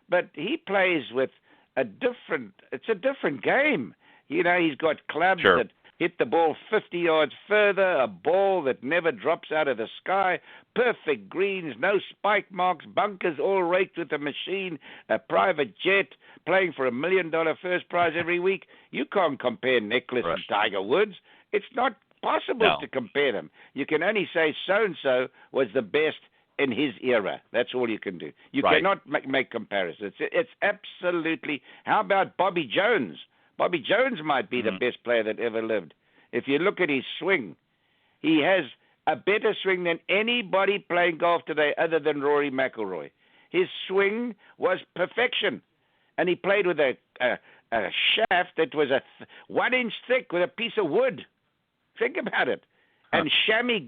but he plays with it's a different game. He's got clubs that hit the ball 50 yards further, a ball that never drops out of the sky, perfect greens, no spike marks, bunkers all raked with a machine, a private jet, playing for $1 million first prize every week. You can't compare Nicklaus and Tiger Woods. It's not possible to compare them. You can only say so-and-so was the best in his era. That's all you can do. You cannot make comparisons. It's absolutely... How about Bobby Jones? Bobby Jones might be the best player that ever lived. If you look at his swing, he has a better swing than anybody playing golf today other than Rory McIlroy. His swing was perfection. And he played with a shaft that was 1 inch thick with a piece of wood. Think about it. And chamois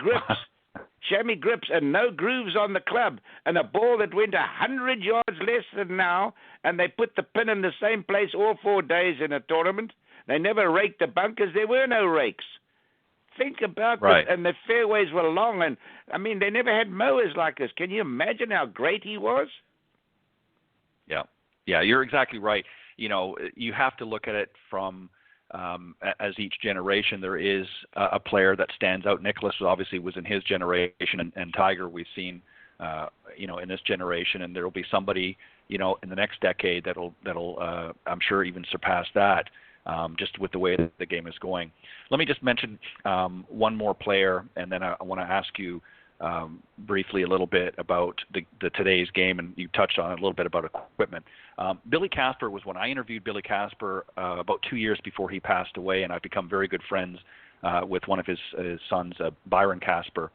grips and no grooves on the club, and a ball that went 100 yards less than now, and they put the pin in the same place all 4 days in a tournament. They never raked the bunkers. There were no rakes. Think about that. And the fairways were long, and, I mean, they never had mowers like this. Can you imagine how great he was? Yeah, you're exactly right. You know, you have to look at it from as each generation there is a player that stands out. Nicklaus obviously was in his generation, and Tiger we've seen, in this generation, and there will be somebody, in the next decade that'll I'm sure even surpass that, just with the way that the game is going. Let me just mention one more player, and then I want to ask you briefly a little bit about the today's game, and you touched on it a little bit about equipment. Billy Casper was when I interviewed Billy Casper about 2 years before he passed away, and I've become very good friends with one of his sons, Byron Casper.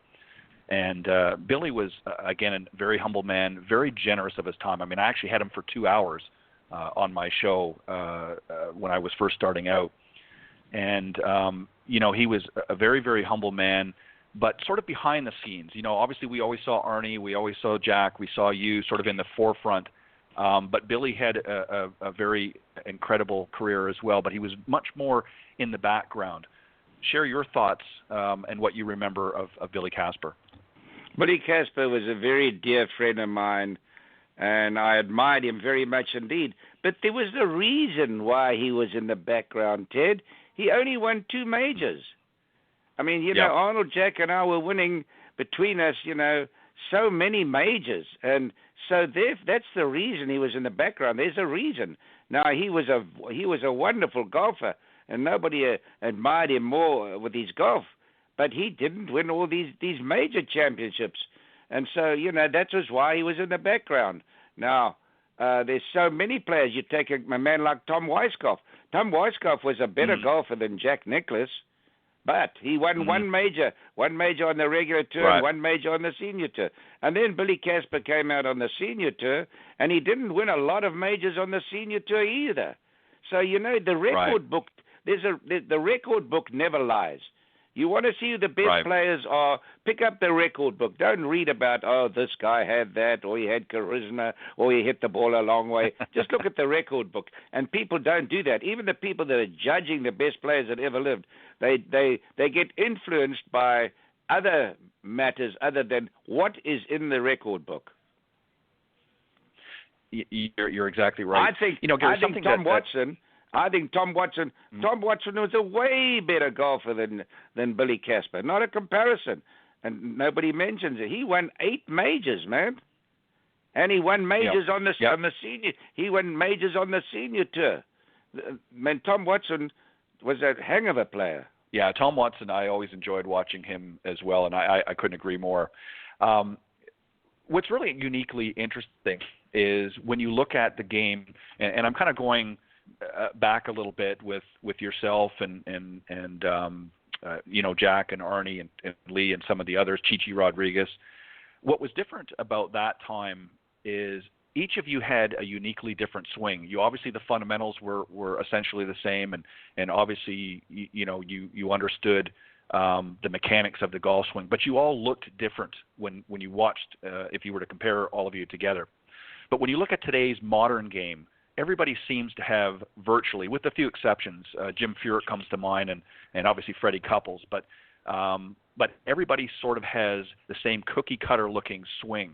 And Billy was, again, a very humble man, very generous of his time. I mean, I actually had him for 2 hours on my show when I was first starting out. And, he was a very, very humble man, but sort of behind the scenes. Obviously we always saw Arnie, we always saw Jack, we saw you sort of in the forefront. But Billy had a very incredible career as well, but he was much more in the background. Share your thoughts and what you remember of Billy Casper. Billy Casper was a very dear friend of mine, and I admired him very much indeed. But there was a reason why he was in the background, Ted. He only won 2 majors. I mean, Arnold, Jack, and I were winning between us, so many majors. And so that's the reason he was in the background. There's a reason. Now, he was a wonderful golfer, and nobody admired him more with his golf. But he didn't win all these major championships. And so, that was why he was in the background. Now, there's so many players. You take a man like Tom Weiskopf. Tom Weiskopf was a better golfer than Jack Nicklaus. But he won one major on the regular tour, and 1 major on the senior tour. And then Billy Casper came out on the senior tour, and he didn't win a lot of majors on the senior tour either. So, the record book, the record book never lies. You want to see who the best players are, pick up the record book. Don't read about, this guy had that, or he had charisma, or he hit the ball a long way. Just look at the record book. And people don't do that. Even the people that are judging the best players that ever lived, they get influenced by other matters other than what is in the record book. You're exactly right. I think Tom Watson was a way better golfer than Billy Casper. Not a comparison. And nobody mentions it. He won 8 majors, man. And he won majors on the senior. He won majors on the senior tour. Man, Tom Watson was a hang of a player. Yeah, Tom Watson, I always enjoyed watching him as well, and I couldn't agree more. What's really uniquely interesting is when you look at the game, and I'm kind of going back a little bit with yourself and Jack and Arnie and Lee and some of the others, Chichi Rodriguez. What was different about that time is each of you had a uniquely different swing. You obviously the fundamentals were essentially the same, and obviously you understood the mechanics of the golf swing, but you all looked different when you watched. If you were to compare all of you together, but when you look at today's modern game, everybody seems to have virtually, with a few exceptions, Jim Furyk comes to mind, and obviously Freddie Couples, but everybody sort of has the same cookie-cutter looking swing.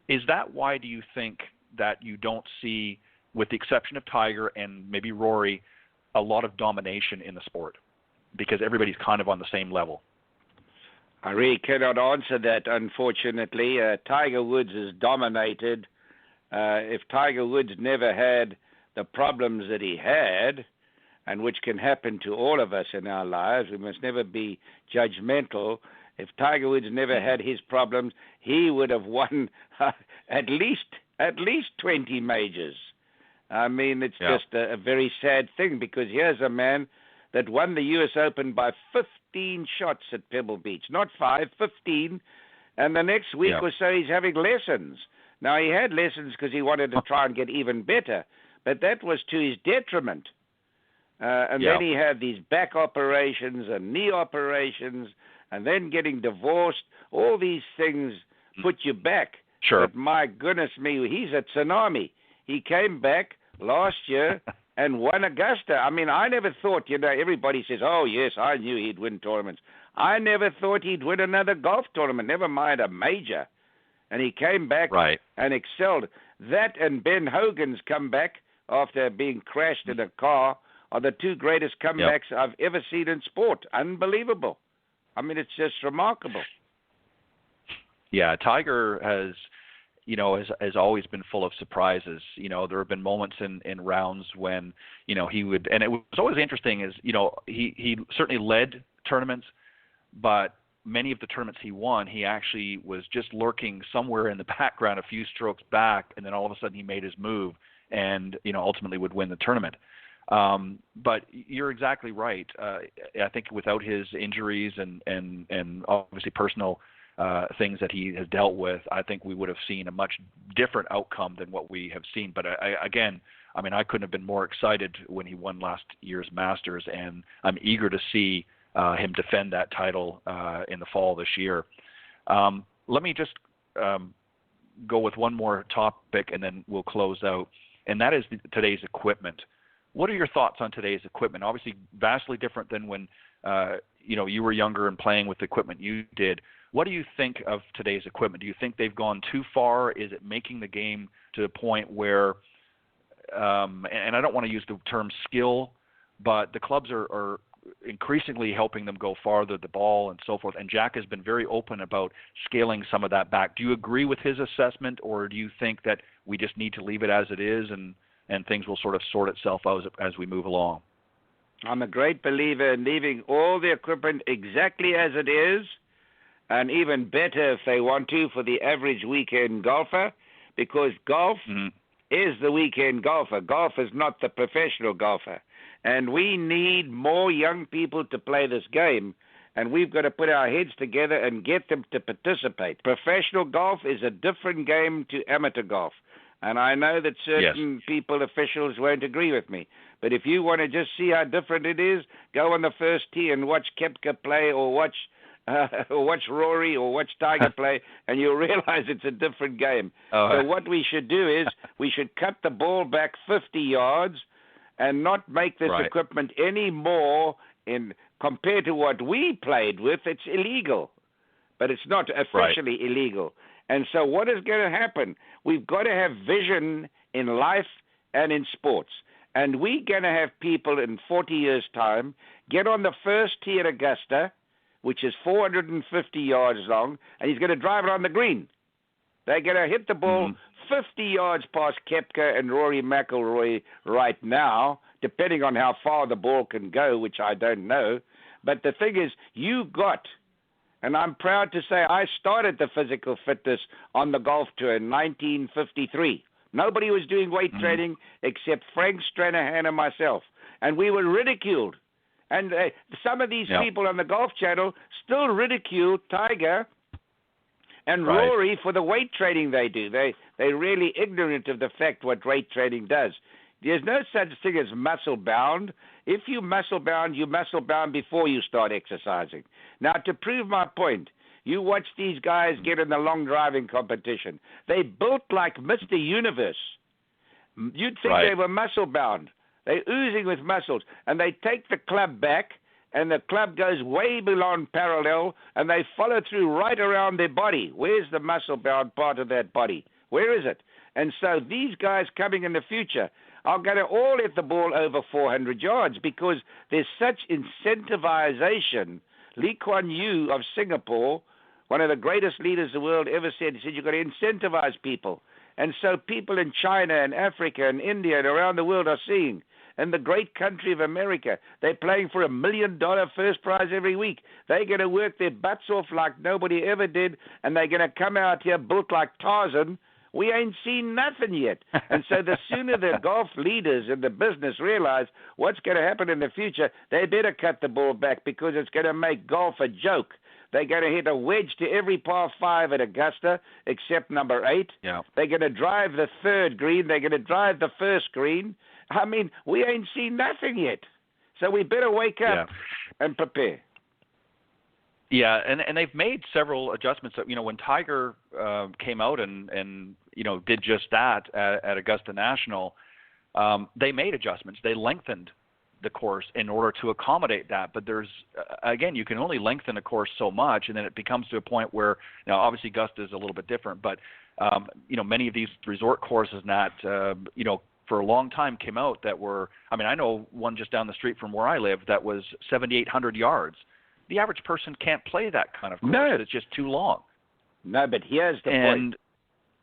Is that why do you think that you don't see, with the exception of Tiger and maybe Rory, a lot of domination in the sport? because everybody's kind of on the same level? I really cannot answer that, unfortunately. Tiger Woods has dominated. If Tiger Woods never had the problems that he had, and which can happen to all of us in our lives, we must never be judgmental. If Tiger Woods never had his problems, he would have won at least 20 majors. I mean, it's just a very sad thing, because here's a man that won the U.S. Open by 15 shots at Pebble Beach. Not 5, 15. And the next week or so, he's having lessons. Now, he had lessons because he wanted to try and get even better, but that was to his detriment. And then he had these back operations and knee operations, and then getting divorced. All these things put you back. Sure. But my goodness me, he's a tsunami. He came back last year and won Augusta. I mean, I never thought, everybody says, oh, yes, I knew he'd win tournaments. I never thought he'd win another golf tournament, never mind a major. And he came back and excelled. That and Ben Hogan's comeback after being crashed in a car are the two greatest comebacks I've ever seen in sport. Unbelievable. I mean, it's just remarkable. Yeah, Tiger has always been full of surprises. There have been moments in rounds when, he would, and it was always interesting is, he certainly led tournaments, but many of the tournaments he won, he actually was just lurking somewhere in the background a few strokes back, and then all of a sudden he made his move and, ultimately would win the tournament. But you're exactly right. I think without his injuries and obviously personal things that he has dealt with, I think we would have seen a much different outcome than what we have seen. But I couldn't have been more excited when he won last year's Masters, and I'm eager to see him defend that title in the fall this year. Let me just go with one more topic, and then we'll close out, and that is today's equipment. What are your thoughts on today's equipment? Obviously, vastly different than when you were younger and playing with the equipment you did. What do you think of today's equipment? Do you think they've gone too far? Is it making the game to the point where, and I don't want to use the term skill, but the clubs are increasingly helping them go farther, the ball and so forth. And Jack has been very open about scaling some of that back. Do you agree with his assessment, or do you think that we just need to leave it as it is and things will sort of sort itself out as we move along? I'm a great believer in leaving all the equipment exactly as it is, and even better if they want to for the average weekend golfer, because golf is the weekend golfer. Golf is not the professional golfer. And we need more young people to play this game, and we've got to put our heads together and get them to participate. Professional golf is a different game to amateur golf. And I know that certain people, officials, won't agree with me. But if you want to just see how different it is, go on the first tee and watch Koepka play, or watch Rory, or watch Tiger play, and you'll realize it's a different game. So what we should do is we should cut the ball back 50 yards and not make this equipment any more compared to what we played with. It's illegal, but it's not officially illegal. And so what is going to happen? We've got to have vision in life and in sports. And we're going to have people in 40 years' time get on the first tee at Augusta, which is 450 yards long, and he's going to drive it on the green. They're going to hit the ball 50 yards past Koepka and Rory McIlroy right now, depending on how far the ball can go, which I don't know. But the thing is, and I'm proud to say I started the physical fitness on the golf tour in 1953. Nobody was doing weight training except Frank Stranahan and myself. And we were ridiculed. And some of these people on the Golf Channel still ridicule Tiger and Rory for the weight training they do. They're really ignorant of the fact what weight training does. There's no such thing as muscle bound. If you muscle bound before you start exercising. Now, to prove my point, you watch these guys get in the long driving competition. They built like Mr. Universe. You'd think they were muscle bound. They're oozing with muscles. And they take the club back, and the club goes way beyond parallel, and they follow through right around their body. Where's the muscle bound part of that body? Where is it? And so these guys coming in the future are going to all hit the ball over 400 yards because there's such incentivization. Lee Kuan Yew of Singapore, one of the greatest leaders the world ever said, he said, you've got to incentivize people. And so people in China and Africa and India and around the world are seeing, and the great country of America, they're playing for $1 million first prize every week. They're going to work their butts off like nobody ever did, and they're going to come out here built like Tarzan. We ain't seen nothing yet. And so the sooner the golf leaders in the business realize what's going to happen in the future, they better cut the ball back because it's going to make golf a joke. They're going to hit a wedge to every par 5 at Augusta except number 8. Yeah. They're going to drive the third green. They're going to drive the first green. I mean, we ain't seen nothing yet. So we better wake up and prepare. Yeah, and they've made several adjustments. You know, when Tiger came out and you know did just that at Augusta National, they made adjustments. They lengthened the course in order to accommodate that. But there's again, you can only lengthen a course so much, and then it becomes to a point where now obviously Augusta is a little bit different, but you know many of these resort courses that you know for a long time came out that were. I mean, I know one just down the street from where I live that was 7,800 yards. The average person can't play that kind of course. No. It's just too long. No, but here's the point.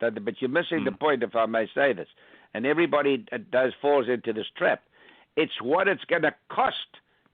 But you're missing the point, if I may say this. And everybody falls into this trap. It's what it's going to cost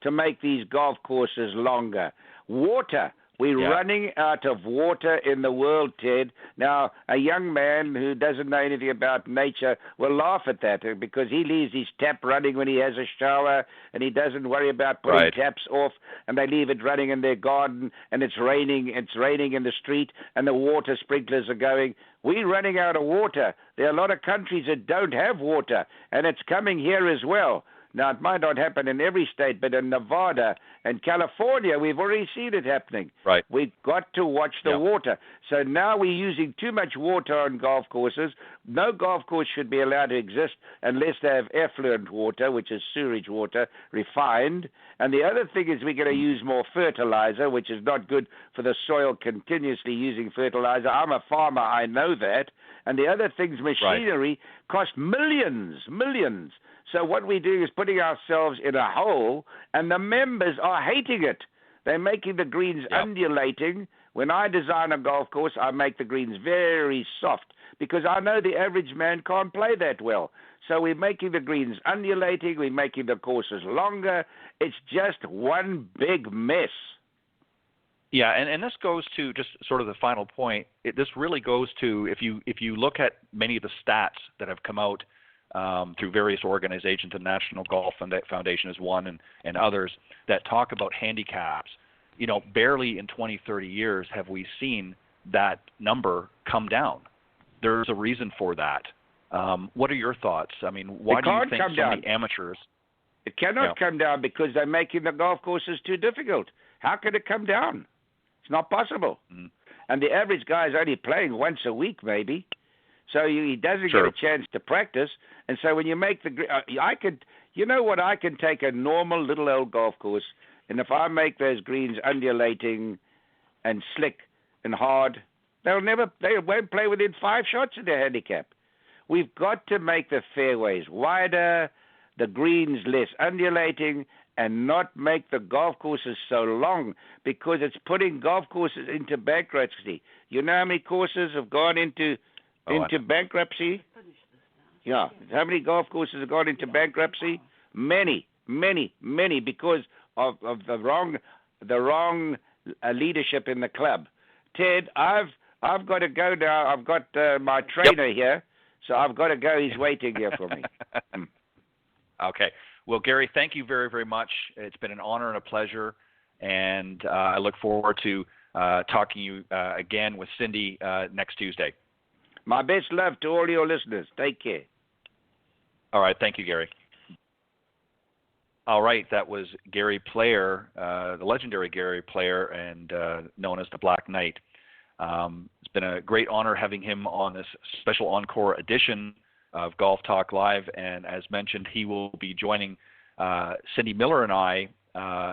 to make these golf courses longer. Water. We're running out of water in the world, Ted. Now, a young man who doesn't know anything about nature will laugh at that because he leaves his tap running when he has a shower and he doesn't worry about putting taps off, and they leave it running in their garden and it's raining in the street and the water sprinklers are going. We're running out of water. There are a lot of countries that don't have water, and it's coming here as well. Now, it might not happen in every state, but in Nevada and California, we've already seen it happening. Right. We've got to watch the water. So now we're using too much water on golf courses. No golf course should be allowed to exist unless they have effluent water, which is sewage water, refined. And the other thing is we're going to use more fertilizer, which is not good for the soil continuously using fertilizer. I'm a farmer. I know that. And the other things, machinery, cost millions. So what we're doing is putting ourselves in a hole, and the members are hating it. They're making the greens undulating. When I design a golf course, I make the greens very soft because I know the average man can't play that well. So we're making the greens undulating. We're making the courses longer. It's just one big mess. Yeah, and this goes to just sort of the final point. This really goes to if you look at many of the stats that have come out through various organizations, the National Golf Foundation is one, and others that talk about handicaps. You know, barely in 20, 30 years have we seen that number come down. There's a reason for that. What are your thoughts? I mean, why do you think so many amateurs? It cannot come down because they're making the golf courses too difficult. How could it come down? It's not possible. Mm. And the average guy is only playing once a week, maybe. So he doesn't get a chance to practice. And so when you make I can take a normal little old golf course, and if I make those greens undulating and slick and hard, they won't play within 5 shots of their handicap. We've got to make the fairways wider, the greens less undulating, and not make the golf courses so long because it's putting golf courses into bankruptcy. You know how many courses have gone into bankruptcy? Yeah. How many golf courses have gone into bankruptcy? Many, because of the wrong leadership in the club. Ted, I've got to go now. I've got my trainer here, so I've got to go. He's waiting here for me. Okay. Well, Gary, thank you very, very much. It's been an honor and a pleasure, and I look forward to talking to you again with Cindy next Tuesday. My best love to all your listeners. Take care. All right. Thank you, Gary. All right. That was Gary Player, the legendary Gary Player, and known as the Black Knight. It's been a great honor having him on this special Encore edition of Golf Talk Live, and as mentioned, he will be joining Cindy Miller and I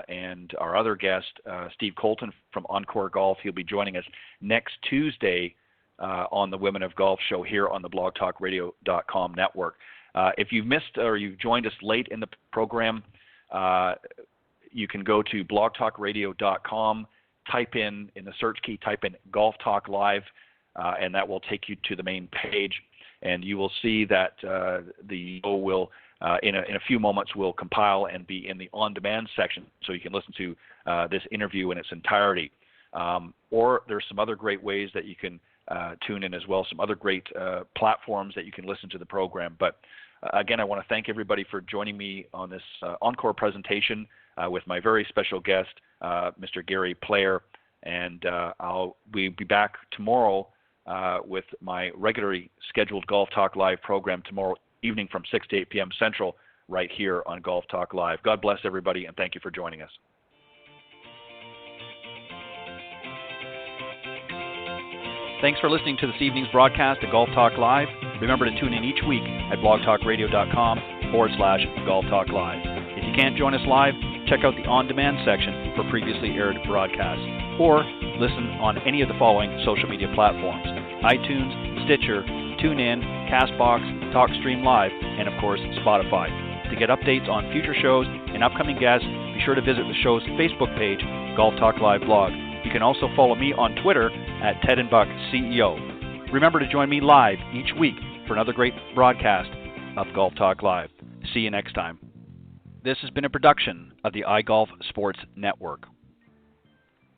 and our other guest, Steve Colton from Encore Golf. He'll be joining us next Tuesday on the Women of Golf show here on the blogtalkradio.com network. If you've missed or you've joined us late in the program, you can go to blogtalkradio.com, type in the search key, type in Golf Talk Live, and that will take you to the main page. And you will see that the show will, in a few moments, will compile and be in the on-demand section, so you can listen to this interview in its entirety. Or there's some other great ways that you can tune in as well, some other great platforms that you can listen to the program. But again, I want to thank everybody for joining me on this Encore presentation with my very special guest, Mr. Gary Player. And we'll be back tomorrow with my regularly scheduled Golf Talk Live program tomorrow evening from 6 to 8 p.m. Central right here on Golf Talk Live. God bless everybody, and thank you for joining us. Thanks for listening to this evening's broadcast of Golf Talk Live. Remember to tune in each week at blogtalkradio.com/Golf Talk Live. If you can't join us live, check out the on-demand section for previously aired broadcasts, or listen on any of the following social media platforms: iTunes, Stitcher, TuneIn, CastBox, TalkStream Live, and of course, Spotify. To get updates on future shows and upcoming guests, be sure to visit the show's Facebook page, Golf Talk Live Blog. You can also follow me on Twitter at Ted and Buck CEO. Remember to join me live each week for another great broadcast of Golf Talk Live. See you next time. This has been a production of the iGolf Sports Network.